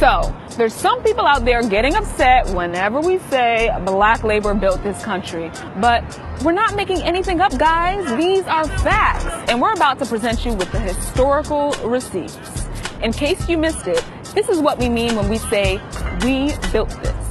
So, there's some people out there getting upset whenever we say black labor built this country. But we're not making anything up, guys. These are facts. And we're about to present you with the historical receipts. In case you missed it, this is what we mean when we say we built this.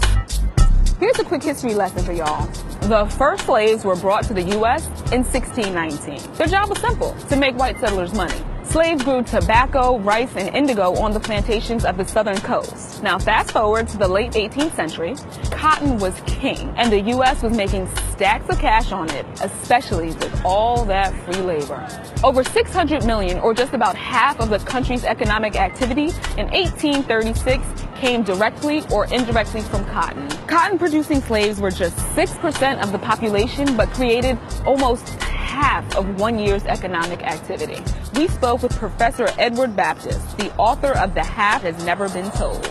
Here's a quick history lesson for y'all. The first slaves were brought to the U.S. in 1619. Their job was simple: to make white settlers money. Slaves grew tobacco, rice, and indigo on the plantations of the southern coast. Now, fast forward to the late 18th century, cotton was king, and the U.S. was making stacks of cash on it, especially with all that free labor. Over 600 million, or just about half of the country's economic activity in 1836, came directly or indirectly from cotton. Cotton-producing slaves were just 6% of the population, but created almost half of 1 year's economic activity. We spoke with Professor Edward Baptist, the author of The Half Has Never Been Told.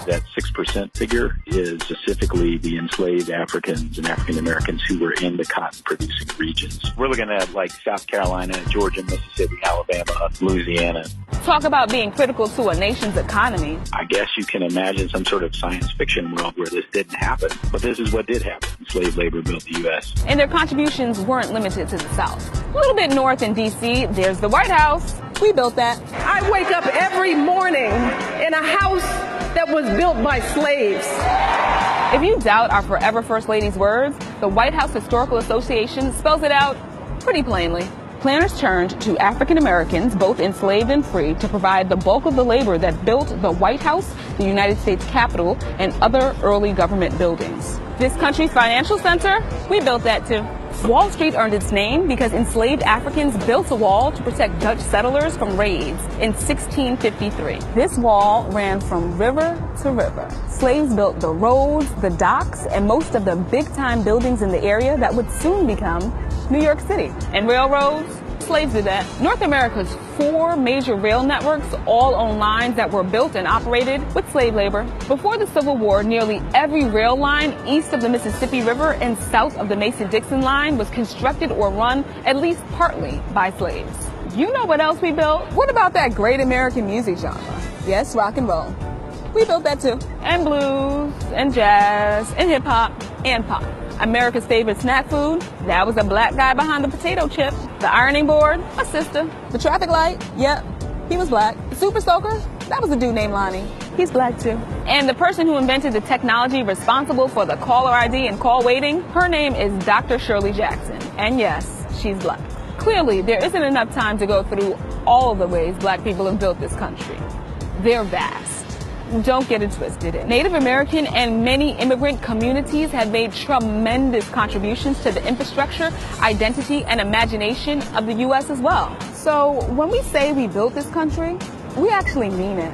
That 6% figure is specifically the enslaved Africans and African Americans who were in the cotton-producing regions. We're looking at like South Carolina, Georgia, Mississippi, Alabama, Louisiana. Talk about being critical to a nation's economy. I guess you can imagine some sort of science fiction world where this didn't happen, but this is what did happen. Slave labor built the U.S. And their contributions weren't limited to the South. A little bit north in D.C., there's the White House. We built that. I wake up every morning in a house that was built by slaves. If you doubt our forever First Lady's words, the White House Historical Association spells it out pretty plainly. Planners turned to African Americans, both enslaved and free, to provide the bulk of the labor that built the White House, the United States Capitol, and other early government buildings. This country's financial center, we built that too. Wall Street earned its name because enslaved Africans built a wall to protect Dutch settlers from raids in 1653. This wall ran from river to river. Slaves built the roads, the docks, and most of the big-time buildings in the area that would soon become New York City. And railroads, slaves did that. North America's 4 major rail networks all own lines that were built and operated with slave labor. Before the Civil War, nearly every rail line east of the Mississippi River and south of the Mason-Dixon line was constructed or run at least partly by slaves. You know what else we built? What about that great American music genre? Yes, rock and roll. We built that too. And blues, and jazz, and hip-hop, and pop. America's favorite snack food, that was a black guy behind the potato chip. The ironing board, a sister. The traffic light, yep, he was black. The super soaker, that was a dude named Lonnie. He's black too. And the person who invented the technology responsible for the caller ID and call waiting, her name is Dr. Shirley Jackson. And yes, she's black. Clearly, there isn't enough time to go through all of the ways black people have built this country. They're vast. Don't get it twisted. Native American and many immigrant communities have made tremendous contributions to the infrastructure, identity, and imagination of the U.S. as well. So when we say we built this country, we actually mean it.